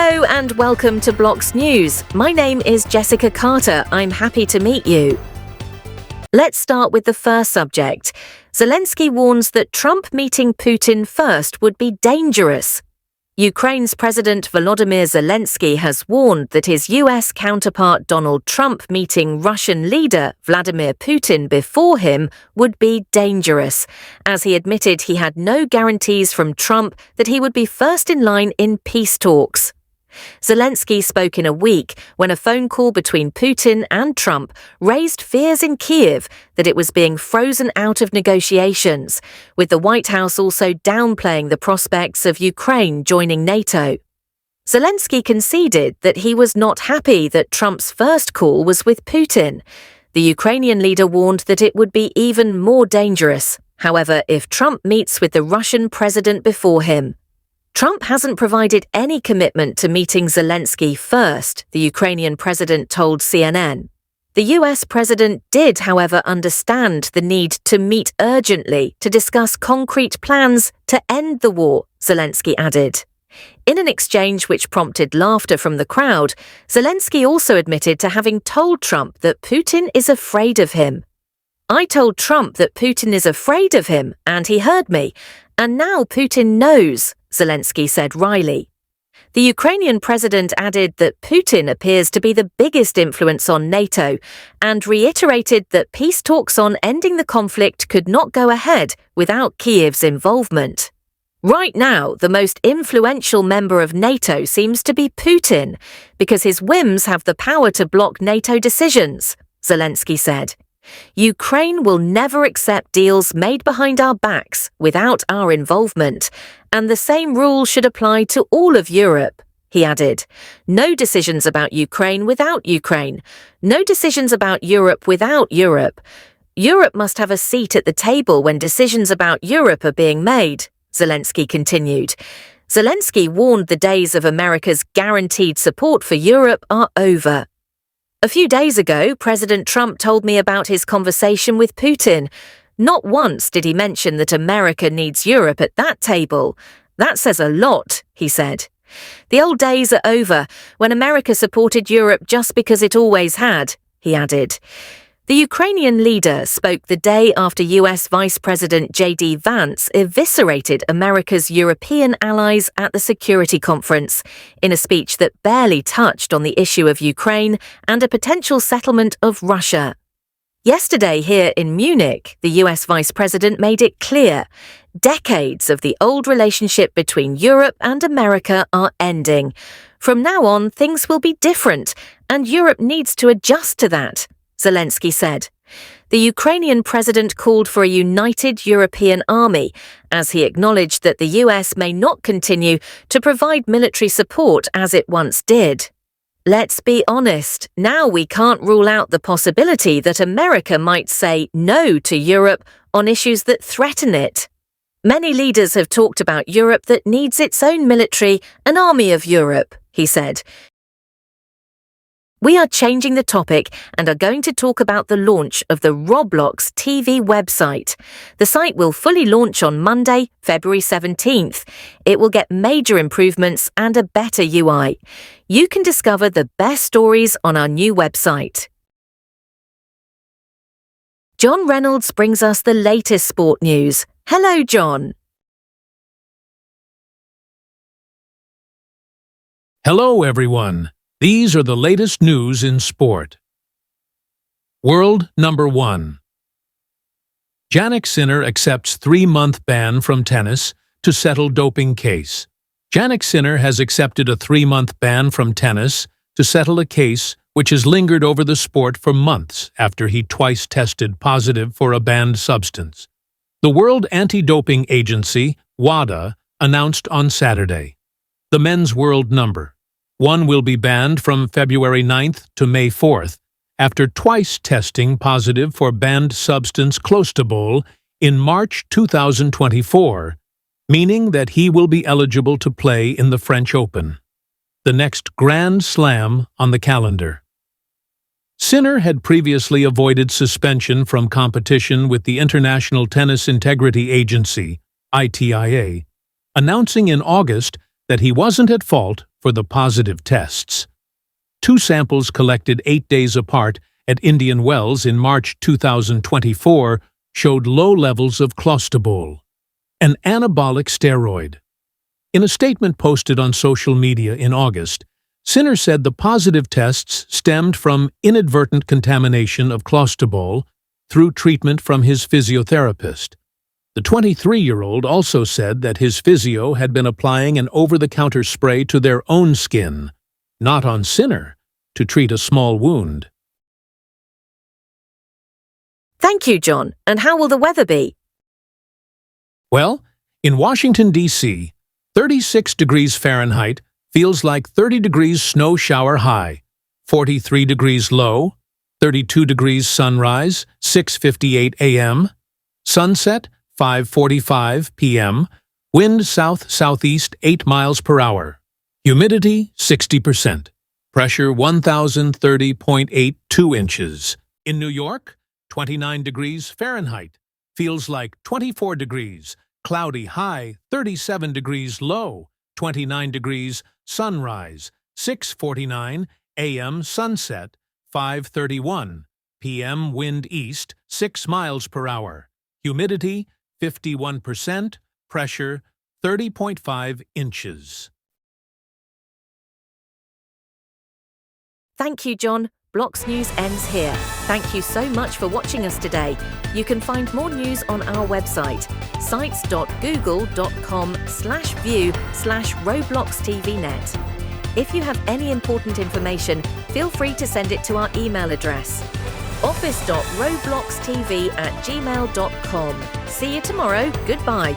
Hello and welcome to BloxNews. My name is Jessica Carter. I'm happy to meet you. Let's start with the first subject. Zelensky warns that Trump meeting Putin first would be dangerous. Ukraine's President Volodymyr Zelensky has warned that his US counterpart Donald Trump meeting Russian leader Vladimir Putin before him would be dangerous, as he admitted he had no guarantees from Trump that he would be first in line in peace talks. Zelensky spoke in a week when a phone call between Putin and Trump raised fears in Kyiv that it was being frozen out of negotiations, with the White House also downplaying the prospects of Ukraine joining NATO. Zelensky conceded that he was not happy that Trump's first call was with Putin. The Ukrainian leader warned that it would be even more dangerous, however, if Trump meets with the Russian president before him. Trump hasn't provided any commitment to meeting Zelensky first, the Ukrainian president told CNN. The US president did, however, understand the need to meet urgently to discuss concrete plans to end the war, Zelensky added. In an exchange which prompted laughter from the crowd, Zelensky also admitted to having told Trump that Putin is afraid of him. "I told Trump that Putin is afraid of him, and he heard me, and now Putin knows," Zelensky said wryly. The Ukrainian president added that Putin appears to be the biggest influence on NATO and reiterated that peace talks on ending the conflict could not go ahead without Kyiv's involvement. Right now, the most influential member of NATO seems to be Putin, because his whims have the power to block NATO decisions, Zelensky said. Ukraine will never accept deals made behind our backs without our involvement, and the same rule should apply to all of Europe, he added. No decisions about Ukraine without Ukraine. No decisions about Europe without Europe. Europe must have a seat at the table when decisions about Europe are being made, Zelensky continued. Zelensky warned the days of America's guaranteed support for Europe are over. "A few days ago, President Trump told me about his conversation with Putin. Not once did he mention that America needs Europe at that table. That says a lot," he said. "The old days are over, when America supported Europe just because it always had," he added. The Ukrainian leader spoke the day after US Vice President J.D. Vance eviscerated America's European allies at the Security Conference, in a speech that barely touched on the issue of Ukraine and a potential settlement of Russia. Yesterday here in Munich, the US Vice President made it clear decades of the old relationship between Europe and America are ending. From now on, things will be different, and Europe needs to adjust to that, Zelensky said. The Ukrainian president called for a united European army, as he acknowledged that the US may not continue to provide military support as it once did. "Let's be honest, now we can't rule out the possibility that America might say no to Europe on issues that threaten it. Many leaders have talked about Europe that needs its own military, an army of Europe," he said. "We are changing the topic and are going to talk about the launch of the Roblox TV website. The site will fully launch on Monday, February 17th. It will get major improvements and a better UI. You can discover the best stories on our new website." John Reynolds brings us the latest sport news. Hello, John. Hello, everyone. These are the latest news in sport. World number 1. Jannik Sinner accepts 3-month ban from tennis to settle doping case. Jannik Sinner has accepted a 3-month ban from tennis to settle a case which has lingered over the sport for months after he twice tested positive for a banned substance. The World Anti-Doping Agency, WADA, announced on Saturday. The men's world number 1 will be banned from February 9th to May 4th after twice testing positive for banned substance clostebol in March 2024, meaning that he will be eligible to play in the French Open, the next Grand Slam on the calendar. Sinner had previously avoided suspension from competition with the International Tennis Integrity Agency, ITIA, announcing in August that he wasn't at fault for the positive tests. 2 samples collected 8 days apart at Indian Wells in March 2024 showed low levels of clostebol, an anabolic steroid. In a statement posted on social media in August, Sinner said the positive tests stemmed from inadvertent contamination of clostebol through treatment from his physiotherapist. The 23-year-old also said that his physio had been applying an over-the-counter spray to their own skin, not on Sinner, to treat a small wound. Thank you, John. And how will the weather be? Well, in Washington, D.C., 36 degrees Fahrenheit feels like 30 degrees snow shower high, 43 degrees low, 32 degrees sunrise, 6:58 a.m., sunset, 5:45 p.m., wind south-southeast 8 miles per hour, humidity 60%, pressure 1,030.82 inches. In New York, 29 degrees Fahrenheit, feels like 24 degrees, cloudy high, 37 degrees low, 29 degrees, sunrise, 6:49 a.m. sunset, 5:31 p.m. wind east, 6 miles per hour, humidity 51%, pressure 30.5 inches. Thank you, John. Blox News ends here. Thank you so much for watching us today. You can find more news on our website, sites.google.com/view/RobloxTVNet. If you have any important information, feel free to send it to our email address, office.robloxtv@gmail.com. See you tomorrow. Goodbye.